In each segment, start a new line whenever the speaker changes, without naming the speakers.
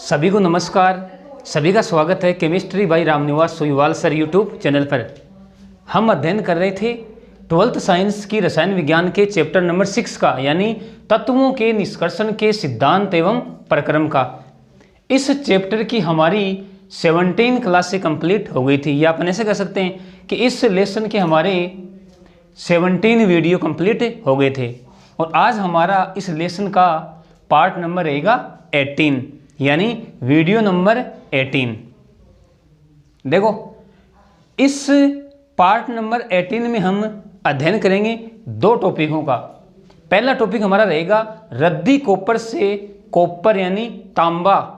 सभी को नमस्कार। सभी का स्वागत है chemistry by Ramniwas Soiwal sir YouTube channel पर। हम अध्ययन कर रहे थे 12th साइंस की रसायन विज्ञान के चैप्टर नंबर 6 का, यानी तत्वों के निष्कर्षण के सिद्धांत एवं प्रक्रम का। इस चैप्टर की हमारी 17 क्लासें कंप्लीट हो गई थी, या अपन ऐसे कह सकते हैं कि इस लेसन के हमारे 17 वीडियो कंप्लीट हो गए थे। और आज हमारा इस लेसन का पार्ट नंबर रहेगा 18, यानी वीडियो नंबर 18। देखो, इस पार्ट नंबर 18 में हम अध्ययन करेंगे दो टॉपिकों का। पहला टॉपिक हमारा रहेगा रद्दी कॉपर से कॉपर यानी तांबा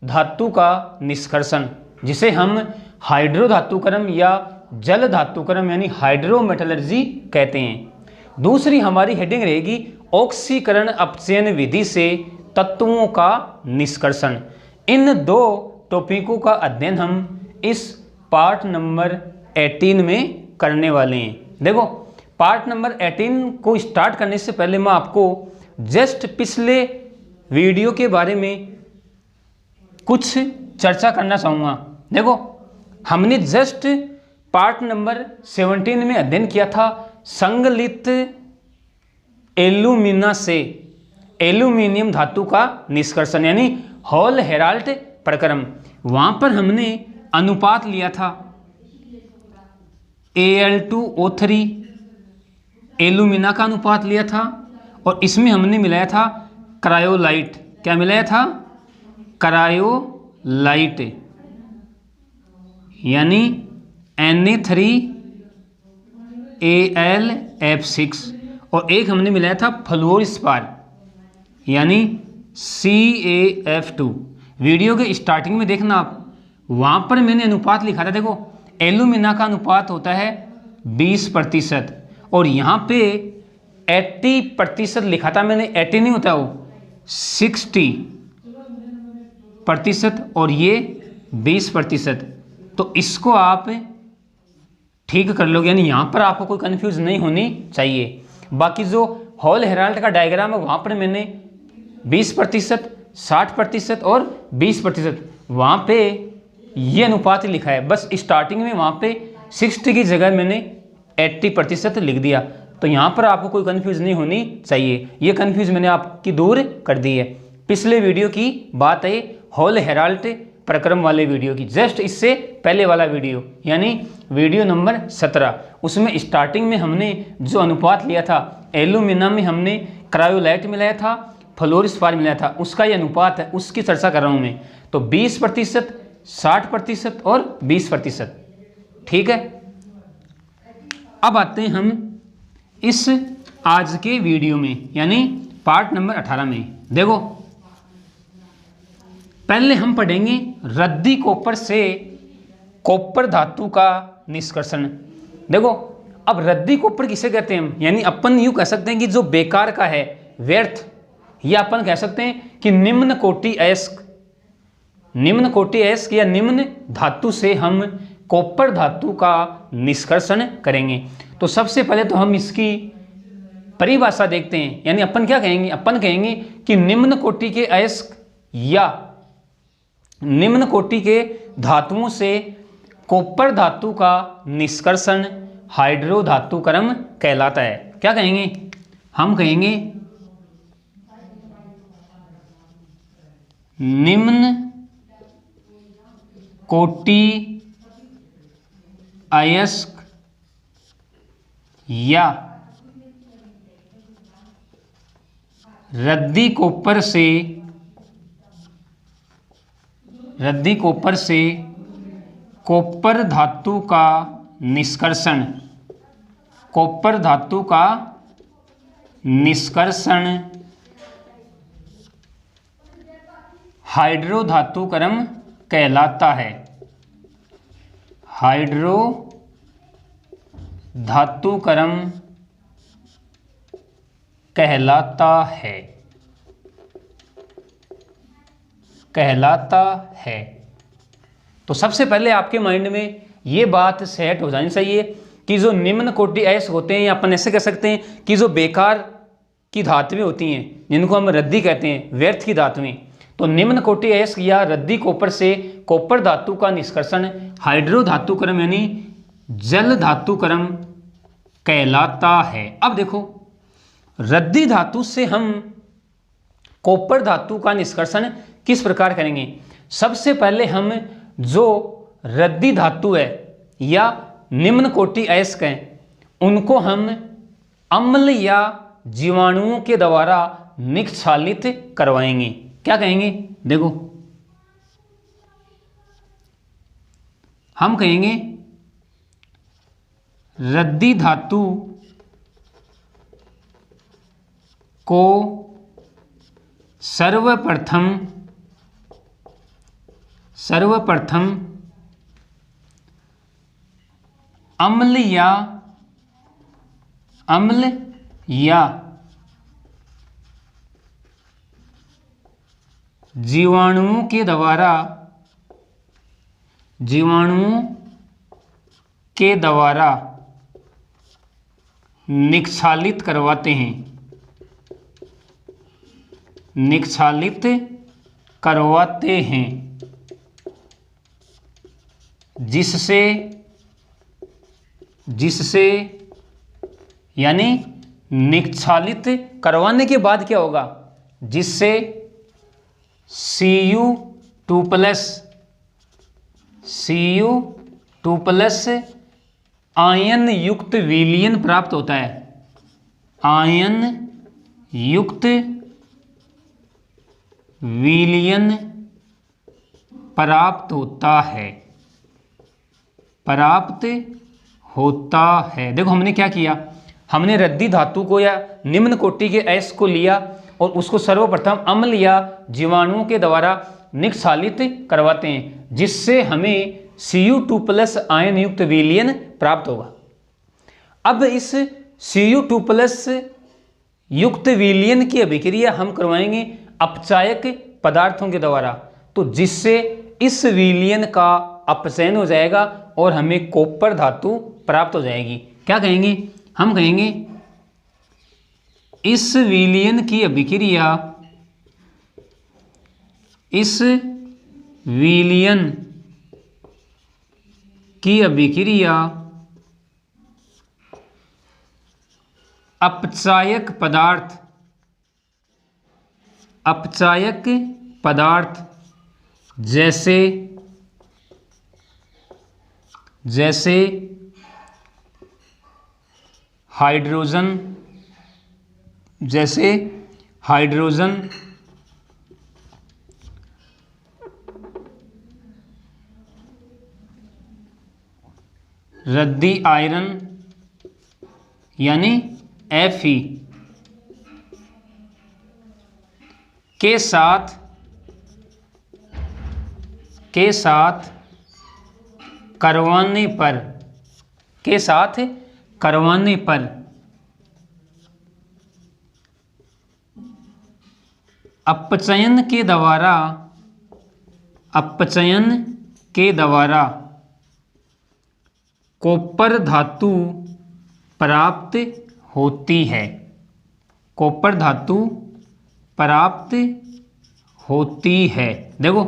धातु का निष्कर्षण, जिसे हम हाइड्रो धातुकर्म या जल धातुकर्म यानी हाइड्रोमेटलर्जी कहते हैं। दूसरी हमारी हेडिंग रहेगी ऑक्सीकरण अपचयन विधि से तत्वों का निष्कर्षण। इन दो टॉपिकों का अध्ययन हम इस पार्ट नंबर 18 में करने वाले हैं। देखो, पार्ट नंबर 18 को स्टार्ट करने से पहले मैं आपको जस्ट पिछले वीडियो के बारे में कुछ चर्चा करना चाहूँगा। देखो, हमने जस्ट पार्ट नंबर 17 में अध्ययन किया था संगलित एल्यूमिना से एल्यूमिनियम धातु का निष्कर्षण, यानी हॉल हेराल्ट प्रक्रम। वहां पर हमने अनुपात लिया था Al2O3 एल्यूमिना का अनुपात लिया था, और इसमें हमने मिलाया था क्रायोलाइट। क्या मिलाया था? क्रायोलाइट, यानी Na3Al(F6), और एक हमने मिलाया था फ्लोरोस्पार यानी CaF2। वीडियो के स्टार्टिंग में देखना आप, वहाँ पर मैंने अनुपात लिखा था। देखो, एल्यूमिना का अनुपात होता है 20%, और यहाँ पे 80% लिखा था मैंने। 80 नहीं होता, वो 60%, और ये 20%। तो इसको आप ठीक कर लोगे, यानी यहाँ पर आपको कोई कंफ्यूज नहीं होनी चाहिए। बाकी जो हॉल हेराल्ट का डायग्राम है, वहाँ पर मैंने 20%, 60% और 20%, वहाँ पे ये अनुपात लिखा है। बस स्टार्टिंग में वहाँ पे 60 की जगह मैंने 80% लिख दिया। तो यहाँ पर आपको कोई कंफ्यूज नहीं होनी चाहिए। ये कंफ्यूज मैंने आपकी दूर कर दी है। पिछले वीडियो की बात है, हॉल हेराल्ट प्रक्रम वाले वीडियो की, जस्ट इससे पहले वाला वीडियो, यानी वीडियो नंबर 17। उसमें स्टार्टिंग में हमने जो अनुपात लिया था, एल्यूमिना में हमने क्रायोलाइट मिलाया था, फ्लोरोस्पार मिलाया था, उसका ये अनुपात है, उसकी चर्चा कर रहा हूँ मैं। तो 20%, 60% और 20%। ठीक है, अब आते हैं हम इस आज के वीडियो में, यानी पार्ट नंबर 18 में। देखो, पहले हम पढ़ेंगे रद्दी कॉपर से कॉपर धातु का निष्कर्षण। देखो, अब रद्दी कॉपर किसे कहते हैं हम, यानी अपन यूँ कह सकते हैं कि जो बेकार का है, व्यर्थ, या अपन कह सकते हैं कि निम्न कोटि अयस्क या निम्न धातु से हम कॉपर धातु का निष्कर्षण करेंगे। तो सबसे पहले तो हम इसकी परिभाषा देखते हैं, यानी अपन क्या कहेंगे? अपन कहेंगे कि निम्न कोटि के अयस्क या निम्न कोटि के धातुओं से कॉपर धातु का निष्कर्षण हाइड्रो धातुकर्म कहलाता है। क्या कहेंगे? हम कहेंगे निम्न कोटि अयस्क या रद्दी कॉपर से कॉपर धातु का निष्कर्षण हाइड्रो धातुकर्म कहलाता है। हाइड्रो धातुकर्म कहलाता है। तो सबसे पहले आपके माइंड में ये बात सेट हो जानी चाहिए कि जो निम्न कोटि अयस्क होते हैं, या अपन ऐसे कह सकते हैं कि जो बेकार की धातुएं होती हैं, जिनको हम रद्दी कहते हैं, व्यर्थ की धातुएं, तो निम्न कोटि अयस्क या रद्दी कॉपर से कॉपर धातु का निष्कर्षण हाइड्रो धातु क्रम यानी जल धातु क्रम कहलाता है। अब देखो, रद्दी धातु से हम कॉपर धातु का निष्कर्षण किस प्रकार करेंगे। सबसे पहले हम जो रद्दी धातु है या निम्न कोटि अयस्क हैं उनको हम अम्ल या जीवाणुओं के द्वारा निक्षालित करवाएंगे। क्या कहेंगे, देखो हम कहेंगे रद्दी धातु को सर्वप्रथम अम्ल या जीवाणुओं के द्वारा निक्षालित करवाते हैं जिससे यानी निक्षालित करवाने के बाद क्या होगा, जिससे Cu2+ आयन युक्त विलयन प्राप्त होता है। आयन युक्त विलयन प्राप्त होता है। देखो हमने क्या किया, हमने रद्दी धातु को या निम्न कोटि के अयस्क को लिया और उसको सर्वप्रथम अम्ल या जीवाणुओं के द्वारा निक्षालित करवाते हैं जिससे हमें Cu2+ आयन युक्त विलयन प्राप्त होगा। अब इस Cu2+ युक्त विलयन की अभिक्रिया हम करवाएंगे अपचायक पदार्थों के द्वारा, तो जिससे इस विलयन का अपचयन हो जाएगा और हमें कॉपर धातु प्राप्त हो जाएगी। क्या कहेंगे, हम कहेंगे इस विलयन की अभिक्रिया अपचायक पदार्थ जैसे हाइड्रोजन रद्दी आयरन यानी Fe के साथ करवाने पर अपचयन के द्वारा कॉपर धातु प्राप्त होती है। देखो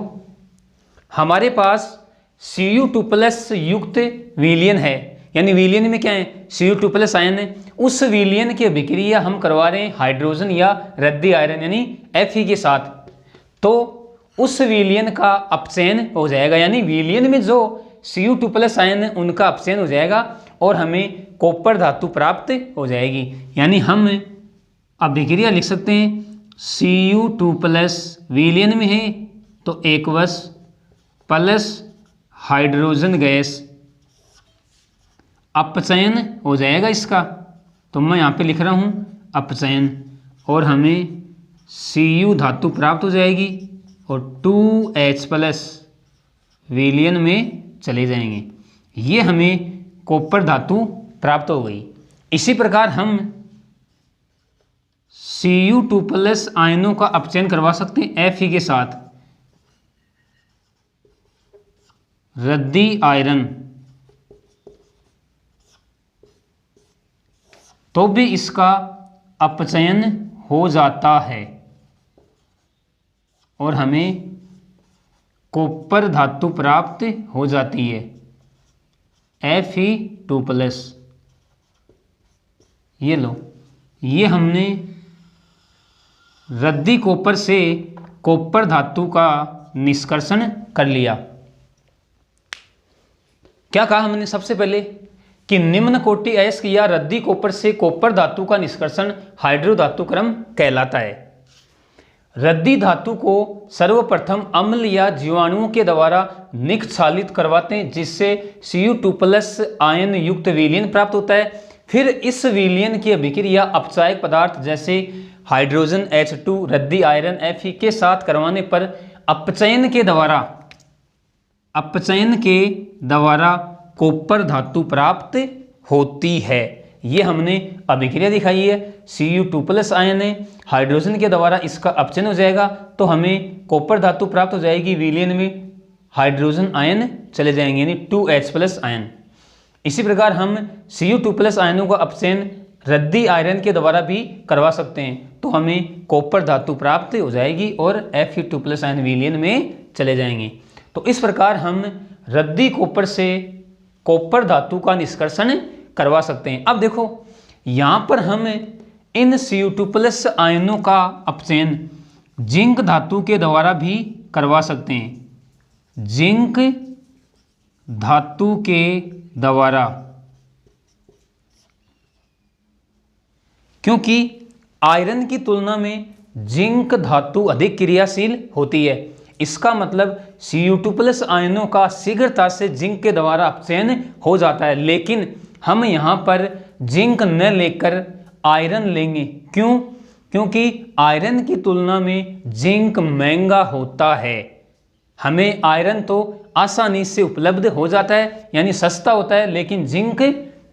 हमारे पास Cu2+ युक्त विलयन है, यानी विलयन में क्या है, Cu2+ आयन है। उस विलयन की अभिक्रिया हम करवा रहे हैं हाइड्रोजन या रद्दी आयरन यानी Fe के साथ, तो उस विलयन का अपचयन हो जाएगा, यानी विलयन में जो Cu2+ आयन है उनका अपचयन हो जाएगा और हमें कॉपर धातु प्राप्त हो जाएगी। यानी हम अभिक्रिया लिख सकते हैं Cu2+ विलयन में है तो एक्वस प्लस हाइड्रोजन गैस अपचयन हो जाएगा इसका, तो मैं यहाँ पे लिख रहा हूँ अपचयन, और हमें Cu धातु प्राप्त हो जाएगी और 2H+ विलयन में चले जाएंगे। ये हमें कॉपर धातु प्राप्त हो गई। इसी प्रकार हम Cu2+ आयनों का अपचयन करवा सकते हैं Fe के साथ। रद्दी आयरन तो भी इसका अपचयन हो जाता है। और हमें कॉपर धातु प्राप्त हो जाती है Fe2+। ये लो, ये हमने रद्दी कॉपर से कॉपर धातु का निष्कर्षण कर लिया। क्या कहा हमने सबसे पहले कि निम्न कोटि अयस्क या रद्दी कॉपर से कॉपर धातु का निष्कर्षण हाइड्रो धातु क्रम कहलाता है। रद्दी धातु को सर्वप्रथम अम्ल या जीवाणुओं के द्वारा निक्षालित करवाते हैं, जिससे Cu2+ आयन युक्त विलयन प्राप्त होता है। फिर इस विलयन की अभिक्रिया अपचायक पदार्थ जैसे हाइड्रोजन H2 रद्दी आयरन Fe के साथ करवाने पर अपचयन के द्वारा कॉपर धातु प्राप्त होती है। ये हमने अभिक्रिया दिखाई है। Cu2+ आयन है, हाइड्रोजन के द्वारा इसका अपचयन हो जाएगा तो हमें कॉपर धातु प्राप्त हो जाएगी। विलयन में हाइड्रोजन आयन चले जाएंगे यानी 2H+ आयन। इसी प्रकार हम Cu2+ आयनों का अपचयन रद्दी आयरन के द्वारा भी करवा सकते हैं तो हमें कॉपर धातु प्राप्त हो जाएगी और Fe2+ आयन विलयन में चले जाएंगे। तो इस प्रकार हम रद्दी कॉपर से कॉपर धातु का निष्कर्षण करवा सकते हैं। अब देखो यहाँ पर हम इन Cu2+ आयनों का अपचयन जिंक धातु के द्वारा भी करवा सकते हैं। जिंक धातु के द्वारा, क्योंकि आयरन की तुलना में जिंक धातु अधिक क्रियाशील होती है। इसका मतलब Cu2+ आयनों का शीघ्रता से जिंक के द्वारा अपचयन हो जाता है, लेकिन हम यहाँ पर जिंक न लेकर आयरन लेंगे। क्यों? क्योंकि आयरन की तुलना में जिंक महंगा होता है। हमें आयरन तो आसानी से उपलब्ध हो जाता है यानी सस्ता होता है, लेकिन जिंक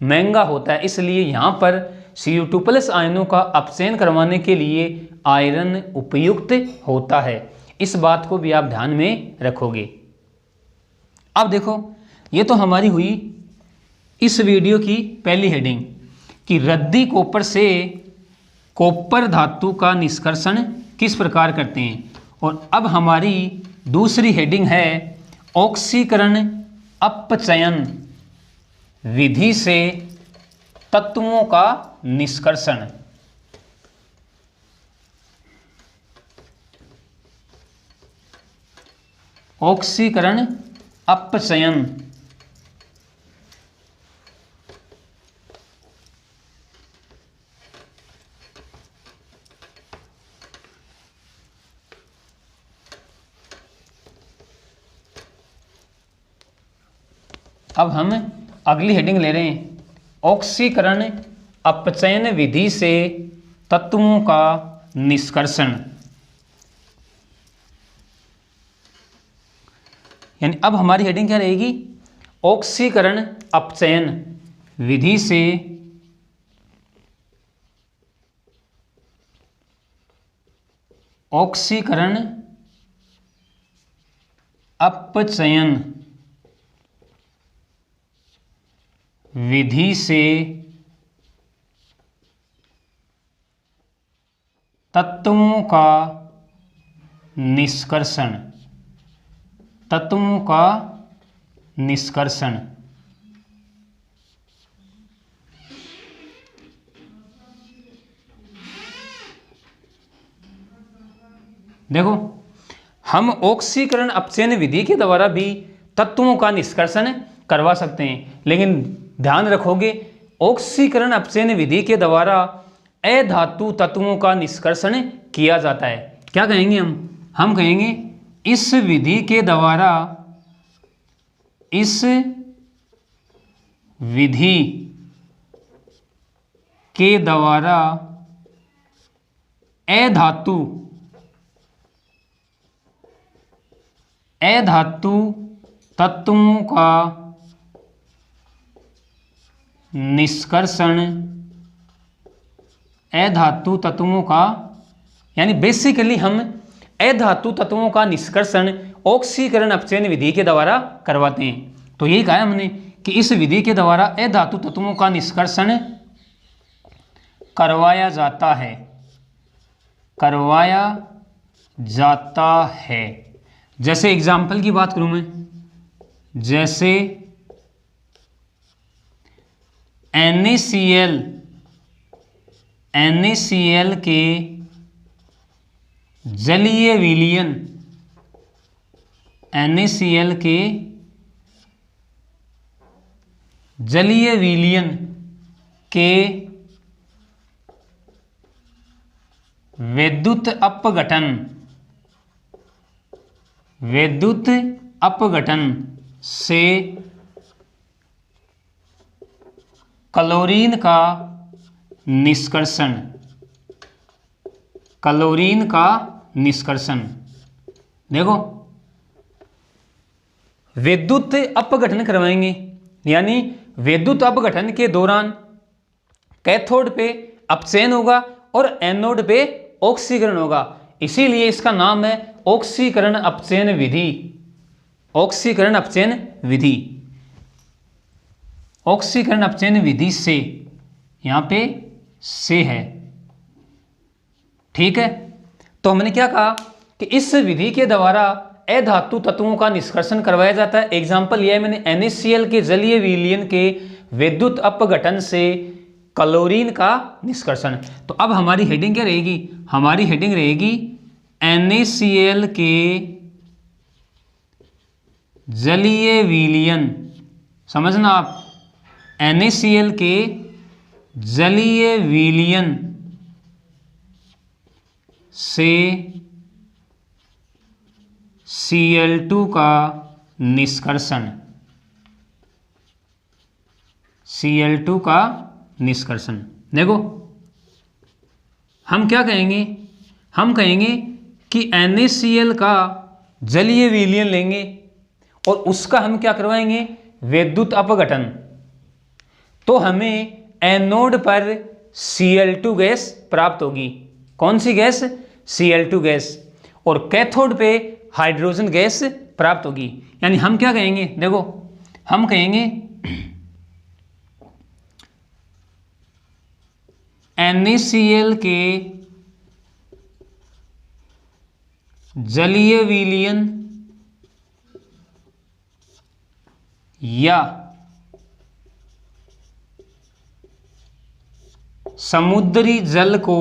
महंगा होता है। इसलिए यहाँ पर Cu2+ आयनों का अपचयन करवाने के लिए आयरन उपयुक्त होता है। इस बात को भी आप ध्यान में रखोगे। अब देखो, ये तो हमारी हुई इस वीडियो की पहली हेडिंग कि रद्दी कॉपर से कॉपर धातु का निष्कर्षण किस प्रकार करते हैं। और अब हमारी दूसरी हेडिंग है ऑक्सीकरण अपचयन विधि से तत्वों का निष्कर्षण। ऑक्सीकरण अपचयन अब हम अगली हेडिंग ले रहे हैं ऑक्सीकरण अपचयन विधि से तत्वों का निष्कर्षण। यानी अब हमारी हेडिंग क्या रहेगी? ऑक्सीकरण अपचयन विधि से ऑक्सीकरण अपचयन विधि से तत्वों का निष्कर्षण। तत्वों का निष्कर्षण। देखो, हम ऑक्सीकरण अपचयन विधि के द्वारा भी तत्वों का निष्कर्षण करवा सकते हैं, लेकिन ध्यान रखोगे ऑक्सीकरण अपचयन विधि के द्वारा अधातु तत्वों का निष्कर्षण किया जाता है। क्या कहेंगे हम कहेंगे इस विधि के द्वारा, इस विधि के द्वारा अधातु तत्वों का निष्कर्षण। अधातु तत्वों का यानी बेसिकली हम अधातु तत्वों का निष्कर्षण ऑक्सीकरण अपचयन विधि के द्वारा करवाते हैं। तो यही कहा हमने कि इस विधि के द्वारा अधातु तत्वों का निष्कर्षण करवाया जाता है, करवाया जाता है। जैसे एग्जाम्पल की बात करूं मैं, जैसे NaCl के जलीय विलयन, NaCl के जलीय विलयन के विद्युत अपघटन से क्लोरीन का निष्कर्षण, देखो विद्युत अपघटन करवाएंगे, यानी विद्युत अपघटन के दौरान कैथोड पे अपचयन होगा और एनोड पे ऑक्सीकरण होगा, इसीलिए इसका नाम है ऑक्सीकरण अपचयन विधि। ऑक्सीकरण अपचयन विधि से, यहां पे से है, ठीक है। तो हमने क्या कहा कि इस विधि के द्वारा अधातु तत्वों का निष्कर्षण करवाया जाता है। एग्जाम्पल यह है मैंने NaCl के जलीय विलयन के विद्युत अपघटन से क्लोरीन का निष्कर्षण। तो अब हमारी हेडिंग क्या रहेगी? हमारी हेडिंग रहेगी NaCl के जलीय विलयन, समझना आप, NaCl के जलीय विलयन से Cl2 का निष्कर्षण, Cl2 का निष्कर्षण। देखो हम क्या कहेंगे, हम कहेंगे कि NaCl का जलीय विलयन लेंगे और उसका हम क्या करवाएंगे, विद्युत अपघटन। तो हमें एनोड पर Cl2 गैस प्राप्त होगी। कौन सी गैस? Cl2 gas. और कैथोड पे हाइड्रोजन गैस प्राप्त होगी। यानी हम क्या कहेंगे, देखो हम कहेंगे NaCl के जलीय विलयन या समुद्री जल को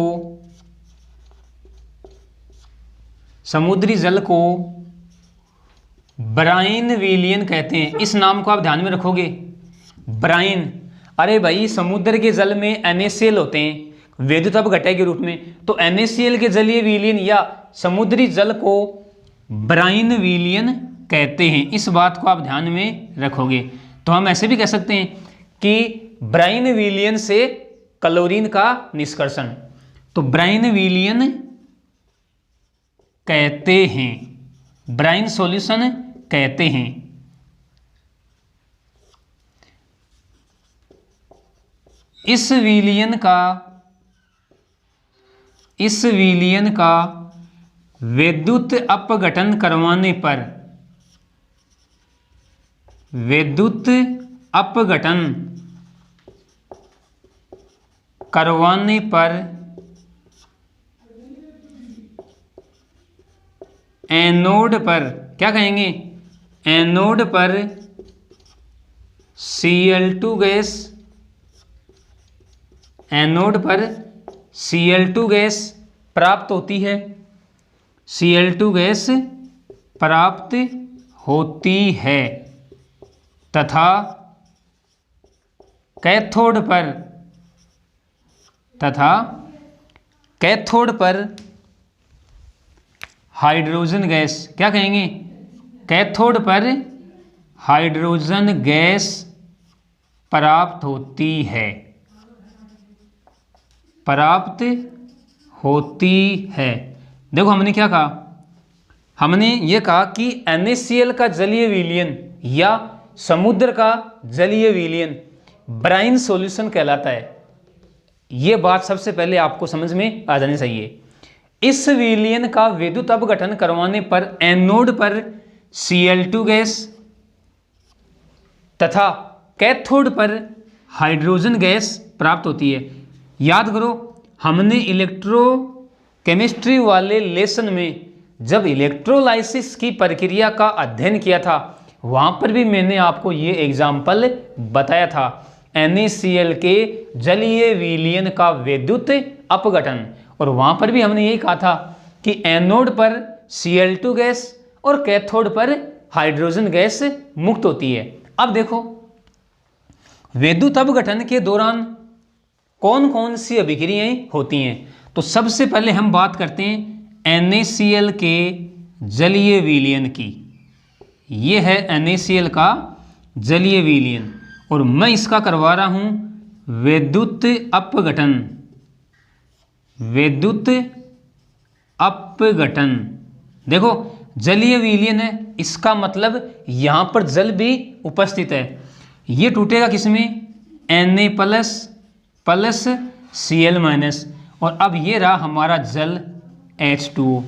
ब्राइन विलयन कहते हैं। इस नाम को आप ध्यान में रखोगे, ब्राइन। अरे भाई समुद्र के जल में NaCl होते हैं विद्युत अपघटन के रूप में, तो NaCl के जलीय विलयन या समुद्री जल को ब्राइन विलयन कहते हैं। इस बात को आप ध्यान में रखोगे। तो हम ऐसे भी कह सकते हैं कि ब्राइन विलयन से क्लोरीन का निष्कर्षण, तो ब्राइन विलयन कहते हैं, ब्राइन सॉल्यूशन कहते हैं। इस विलयन का विद्युत अपघटन करवाने पर एनोड पर क्या कहेंगे, एनोड पर Cl2 गैस, एनोड पर Cl2 गैस प्राप्त होती है, Cl2 गैस प्राप्त होती है तथा कैथोड पर हाइड्रोजन गैस, क्या कहेंगे, कैथोड पर हाइड्रोजन गैस प्राप्त होती है, देखो हमने क्या कहा, हमने ये कहा कि NaCl का जलीय विलयन या समुद्र का जलीय विलयन ब्राइन सॉल्यूशन कहलाता है। ये बात सबसे पहले आपको समझ में आ जानी चाहिए। इस विलयन का विद्युत अपघटन करवाने पर एनोड पर Cl2 गैस तथा कैथोड पर हाइड्रोजन गैस प्राप्त होती है। याद करो हमने इलेक्ट्रोकेमिस्ट्री वाले लेसन में जब इलेक्ट्रोलाइसिस की प्रक्रिया का अध्ययन किया था वहाँ पर भी मैंने आपको ये एग्जाम्पल बताया था, NaCl के जलीय विलयन का विद्युत अपघटन। और वहाँ पर भी हमने यही कहा था कि एनोड पर Cl2 गैस और कैथोड पर हाइड्रोजन गैस मुक्त होती है। अब देखो विद्युत अपघटन के दौरान कौन कौन सी अभिक्रियाएं होती हैं। तो सबसे पहले हम बात करते हैं NaCl के जलीय विलयन की। ये है NaCl का जलीय विलयन और मैं इसका करवा रहा हूं विद्युत अपघटन। विद्युत अपघटन देखो जलीय विलयन है, इसका मतलब यहां पर जल भी उपस्थित है। ये टूटेगा किसमें, Na प्लस Cl माइनस, और अब ये रहा हमारा जल H2।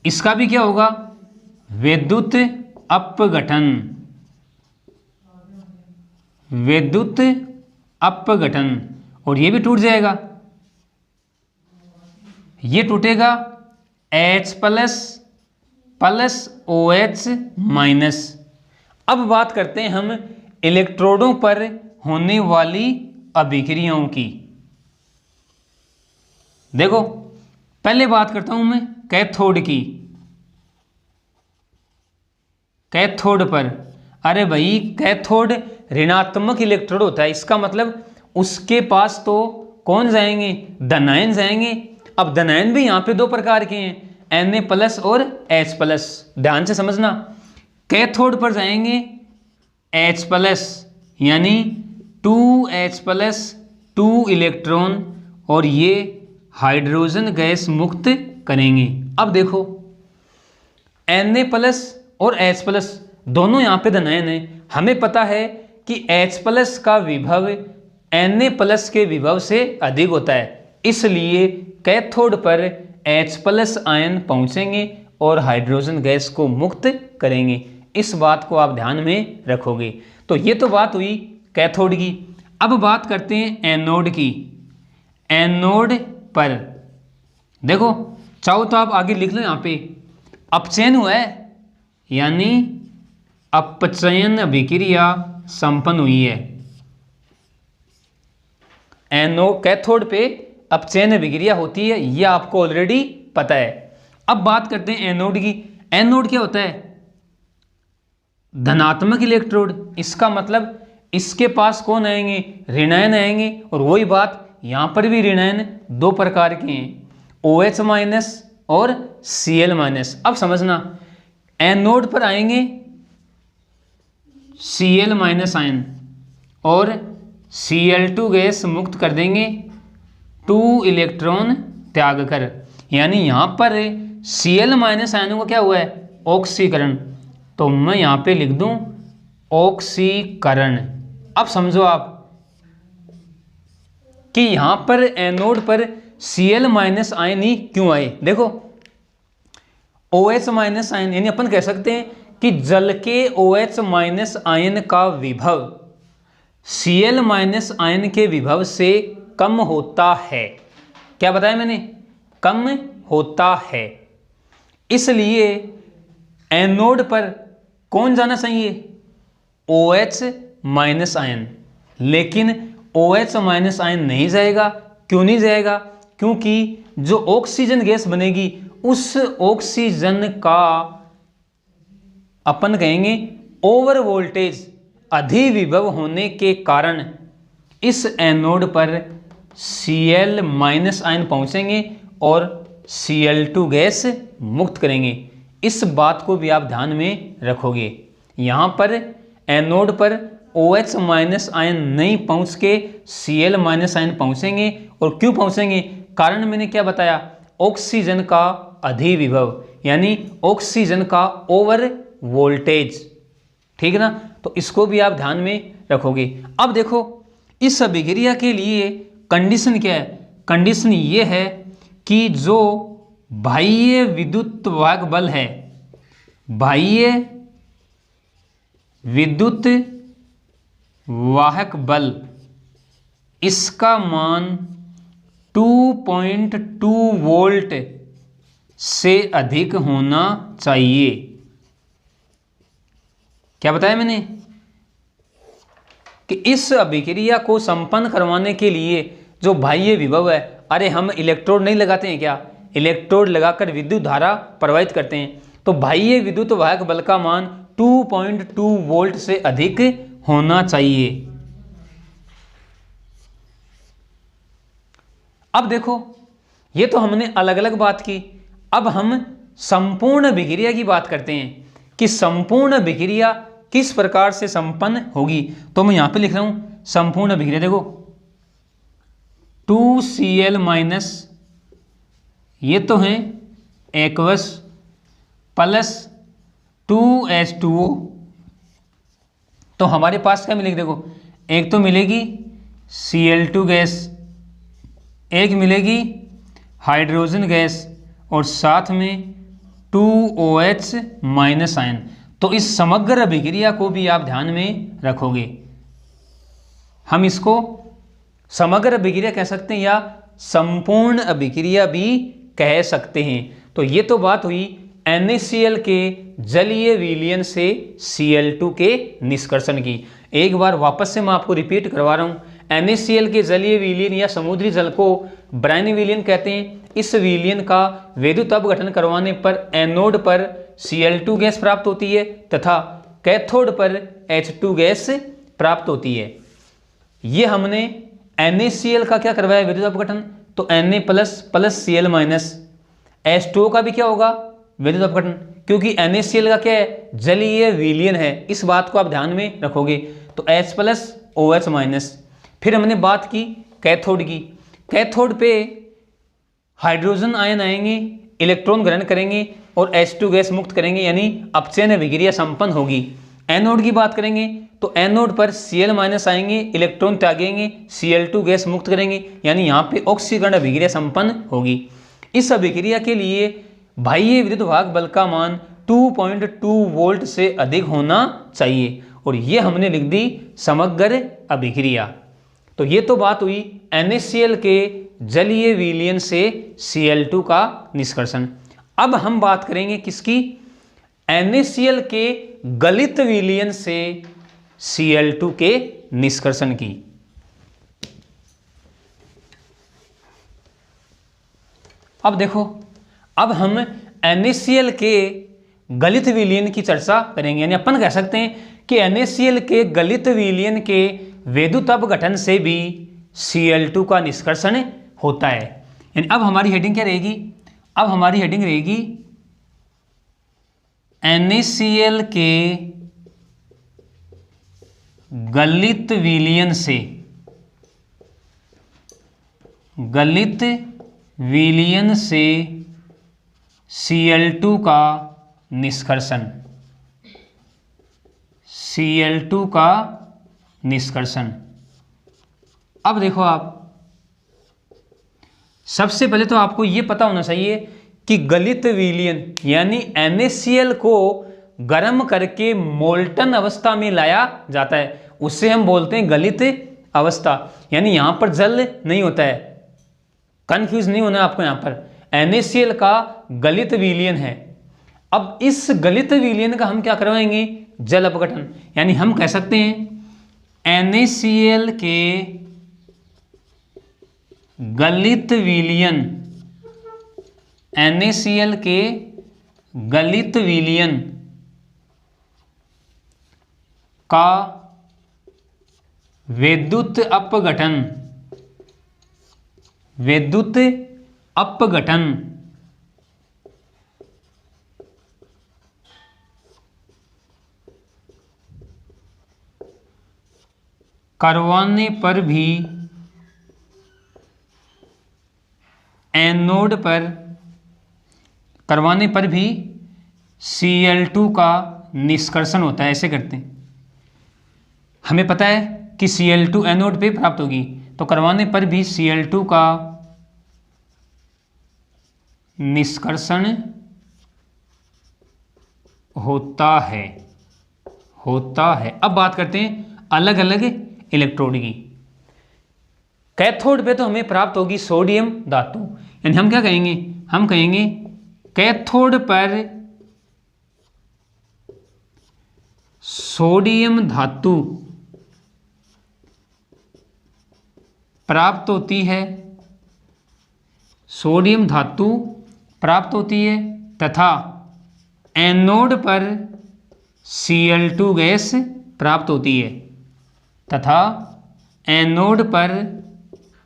इसका भी क्या होगा, विद्युत अपघटन। विद्युत अपघटन और ये भी टूट जाएगा, ये टूटेगा H प्लस OH माइनस। अब बात करते हैं हम इलेक्ट्रोडों पर होने वाली अभिक्रियाओं की। देखो पहले बात करता हूं मैं कैथोड की। कैथोड पर, अरे भाई कैथोड ऋणात्मक इलेक्ट्रोड होता है, इसका मतलब उसके पास तो कौन जाएंगे, धनायन जाएंगे। अब धनायन भी यहाँ पे दो प्रकार के हैं, Na प्लस और H प्लस। ध्यान से समझना, कैथोड पर जाएंगे H प्लस यानी 2H प्लस 2 इलेक्ट्रॉन और ये हाइड्रोजन गैस मुक्त करेंगे। अब देखो Na प्लस और H प्लस दोनों यहाँ पे धनायन है। हमें पता है कि H प्लस का विभव Na प्लस के विभव से अधिक होता है, इसलिए कैथोड पर H प्लस आयन पहुँचेंगे और हाइड्रोजन गैस को मुक्त करेंगे। इस बात को आप ध्यान में रखोगे। तो ये तो बात हुई कैथोड की। अब बात करते हैं एनोड की। एनोड पर देखो, चाहो तो आप आगे लिख लो, यहाँ पे अपचयन हुआ है यानी अपचयन अभिक्रिया संपन्न हुई है। कैथोड पे अपचयन अभिक्रिया होती है, यह आपको ऑलरेडी पता है। अब बात करते हैं एनोड की। एनोड क्या होता है, धनात्मक इलेक्ट्रोड। इसका मतलब इसके पास कौन आएंगे, ऋणायन आएंगे। और वही बात यहां पर भी ऋणायन दो प्रकार के हैं, OH माइनस और Cl माइनस। अब समझना, एनोड पर आएंगे Cl माइनस आयन और Cl2 गैस मुक्त कर देंगे 2 इलेक्ट्रॉन त्याग कर, यानी यहां पर Cl माइनस आयनों का क्या हुआ है, ऑक्सीकरण। तो मैं यहां पे लिख दूं ऑक्सीकरण। अब समझो आप कि यहां पर एनोड पर Cl माइनस आयन ही क्यों आए। देखो OH माइनस आयन, यानी अपन कह सकते हैं कि जल के OH माइनस आयन का विभव Cl माइनस आयन के विभव से कम होता है। क्या बताया मैंने, कम होता है। इसलिए एनोड पर कौन जाना चाहिए, OH माइनस आयन। लेकिन OH माइनस आयन नहीं जाएगा। क्यों नहीं जाएगा, क्योंकि जो ऑक्सीजन गैस बनेगी उस ऑक्सीजन का अपन कहेंगे ओवर वोल्टेज अधिविभव होने के कारण इस एनोड पर Cl माइनस आयन पहुंचेंगे और Cl2 गैस मुक्त करेंगे। इस बात को भी आप ध्यान में रखोगे। यहाँ पर एनोड पर OH माइनस आयन नहीं पहुँच के Cl माइनस आयन पहुँचेंगे। और क्यों पहुँचेंगे, कारण मैंने क्या बताया, ऑक्सीजन का अधिविभव यानी ऑक्सीजन का ओवर वोल्टेज। ठीक है ना, तो इसको भी आप ध्यान में रखोगे। अब देखो इस अभिक्रिया के लिए कंडीशन क्या है, कंडीशन ये है कि जो बाह्य विद्युत वाहक बल है, बाह्य विद्युत वाहक बल, इसका मान 2.2 वोल्ट से अधिक होना चाहिए। क्या बताया मैंने कि इस अभिक्रिया को संपन्न करवाने के लिए जो बाह्य विभव है, अरे हम इलेक्ट्रोड नहीं लगाते हैं क्या, इलेक्ट्रोड लगाकर विद्युत धारा प्रवाहित करते हैं, तो बाह्य विद्युत वाहक बल का मान 2.2 वोल्ट से अधिक होना चाहिए। अब देखो, ये तो हमने अलग अलग बात की, अब हम संपूर्ण अभिक्रिया की बात करते हैं कि संपूर्ण अभिक्रिया किस प्रकार से संपन्न होगी। तो मैं यहां पे लिख रहा हूं संपूर्ण अभिक्रिया, देखो 2Cl माइनस, ये तो है एक्वस, प्लस 2H2O, तो हमारे पास क्या मिलेगी, देखो एक तो मिलेगी Cl2 गैस, एक मिलेगी हाइड्रोजन गैस, और साथ में 2OH माइनस आयन। तो इस समग्र अभिक्रिया को भी आप ध्यान में रखोगे। हम इसको समग्र अभिक्रिया कह सकते हैं या संपूर्ण अभिक्रिया भी कह सकते हैं। तो ये तो बात हुई NaCl के जलीय विलयन से Cl2 के निष्कर्षण की। एक बार वापस से मैं आपको रिपीट करवा रहा हूं, NaCl के जलीय विलयन या समुद्री जल को ब्रायन विलयन कहते हैं। इस विलयन का विद्युत अपघटन करवाने पर एनोड पर Cl2 गैस प्राप्त होती है तथा कैथोड पर H2 गैस प्राप्त होती है। ये हमने NaCl का क्या करवाया, विद्युत अपघटन, तो Na plus plus Cl minus, H2O का भी क्या होगा, विद्युत अपघटन, क्योंकि NaCl का क्या है, जलीय विलयन है। इस बात को आप ध्यान में रखोगे। तो H प्लस OH माइनस। फिर हमने बात की कैथोड की, कैथोड पे हाइड्रोजन आयन आएंगे, इलेक्ट्रॉन ग्रहण करेंगे और H2 गैस मुक्त करेंगे, यानी अपचयन अभिक्रिया संपन्न होगी। एनोड की बात करेंगे तो एनोड पर Cl माइनस आएंगे, इलेक्ट्रॉन त्यागेंगे, Cl2 गैस मुक्त करेंगे, यानी यहाँ पे ऑक्सीकरण अभिक्रिया संपन्न होगी। इस अभिक्रिया के लिए बाह्य विद्युत वाहक बल का मान 2.2 वोल्ट से अधिक होना चाहिए, और ये हमने लिख दी समग्र अभिक्रिया। तो ये तो बात हुई NaCl के जलीय विलयन से Cl2 का निष्कर्षण। अब हम बात करेंगे किसकी, NaCl के गलित विलयन से Cl2 के निष्कर्षण की। अब देखो, अब हम NaCl के गलित विलयन की चर्चा करेंगे, यानी अपन कह सकते हैं कि NaCl के गलित विलयन के विद्युत अपघटन से भी Cl2 का निष्कर्षण होता है। यानी अब हमारी हेडिंग क्या रहेगी, अब हमारी हेडिंग रहेगी NaCl के गलित विलयन से, गलित विलयन से Cl2 का निष्कर्षण, Cl2 का निष्कर्षण। अब देखो, आप सबसे पहले तो आपको यह पता होना चाहिए कि गलित विलयन यानी NaCl को गर्म करके मोल्टन अवस्था में लाया जाता है, उससे हम बोलते हैं गलित अवस्था। यानी यहां पर जल नहीं होता है, कंफ्यूज नहीं होना आपको, यहां पर NaCl का गलित विलयन है। अब इस गलित विलयन का हम क्या करवाएंगे, जल अपघटन। यानी हम कह सकते हैं NaCl के गलित विलयन, NaCl के गलित विलयन का विद्युत अपघटन, विद्युत अपघटन करवाने पर भी एनोड पर करवाने पर भी Cl2 का निष्कर्षण होता है। ऐसे करते हैं, हमें पता है कि Cl2 एनोड पे प्राप्त होगी, तो करवाने पर भी Cl2 का निष्कर्षण होता है, होता है। अब बात करते हैं अलग अलग इलेक्ट्रोड की। कैथोड पे तो हमें प्राप्त होगी सोडियम धातु, यानी हम क्या कहेंगे, हम कहेंगे कैथोड पर सोडियम धातु प्राप्त होती है, सोडियम धातु प्राप्त होती है, तथा एनोड पर Cl2 गैस प्राप्त होती है, तथा एनोड पर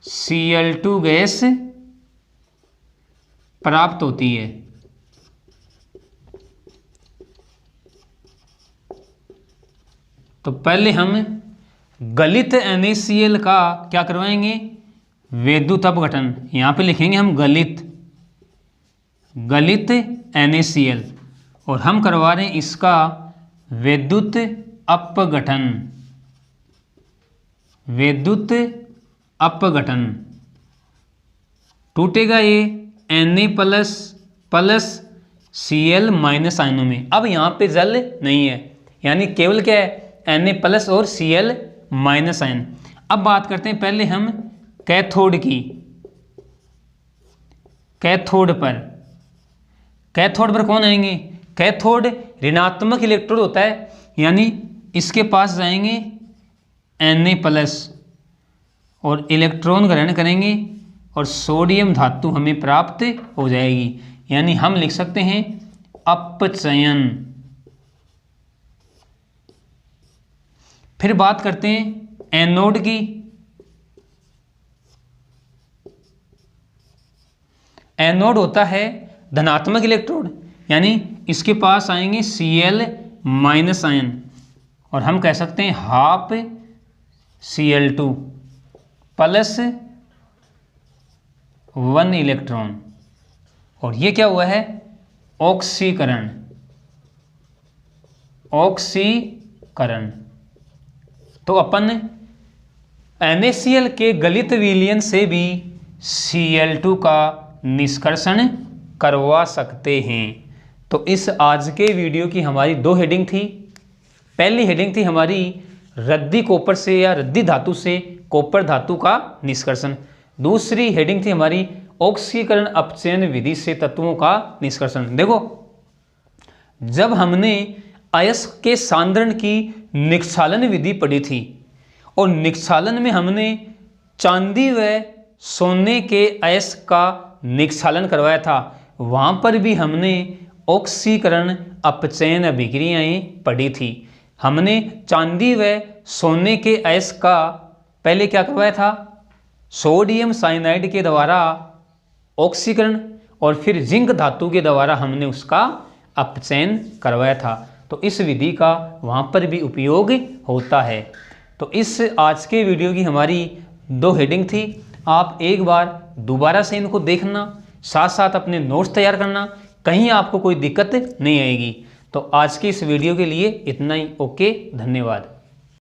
Cl2 गैस प्राप्त होती है। तो पहले हम गलित NaCl का क्या करवाएंगे, विद्युत अपघटन। यहाँ पे लिखेंगे हम गलित NaCl, और हम करवा रहे हैं इसका विद्युत अपघटन, विद्युत अपघटन। टूटेगा ये Na+ Cl- आयनों में। अब यहाँ पे जल नहीं है, यानी केवल क्या है, Na+ और Cl- आयन। अब बात करते हैं पहले हम कैथोड की। कैथोड पर कौन आएंगे, कैथोड ऋणात्मक इलेक्ट्रोड होता है, यानी इसके पास जाएंगे Na+ और इलेक्ट्रॉन ग्रहण करेंगे और सोडियम धातु हमें प्राप्त हो जाएगी, यानी हम लिख सकते हैं अपचयन। फिर बात करते हैं एनोड की। एनोड होता है धनात्मक इलेक्ट्रोड, यानी इसके पास आएंगे Cl- आयन, और हम कह सकते हैं हाफ Cl2 प्लस 1 इलेक्ट्रॉन, और ये क्या हुआ है, ऑक्सीकरण। तो अपन NaCl के गलित विलयन से भी Cl2 का निष्कर्षण करवा सकते हैं। तो इस आज के वीडियो की हमारी 2 हेडिंग थी। पहली हेडिंग थी हमारी रद्दी कॉपर से या रद्दी धातु से कॉपर धातु का निष्कर्षण। दूसरी हेडिंग थी हमारी ऑक्सीकरण अपचयन विधि से तत्वों का निष्कर्षण। देखो, जब हमने अयस्क के सांद्रण की निक्षालन विधि पढ़ी थी, और निक्षालन में हमने चांदी व सोने के अयस्क का निक्षालन करवाया था, वहाँ पर भी हमने ऑक्सीकरण अपचयन अभिक्रियाएं पढ़ी थी। हमने चांदी व सोने के अयस्क का पहले क्या करवाया था, सोडियम साइनाइड के द्वारा ऑक्सीकरण, और फिर जिंक धातु के द्वारा हमने उसका अपचयन करवाया था। तो इस विधि का वहाँ पर भी उपयोग होता है। तो इस आज के वीडियो की हमारी 2 हेडिंग थी। आप एक बार दोबारा से इनको देखना, साथ साथ अपने नोट्स तैयार करना, कहीं आपको कोई दिक्कत नहीं आएगी। तो आज की इस वीडियो के लिए इतना ही। ओके, धन्यवाद।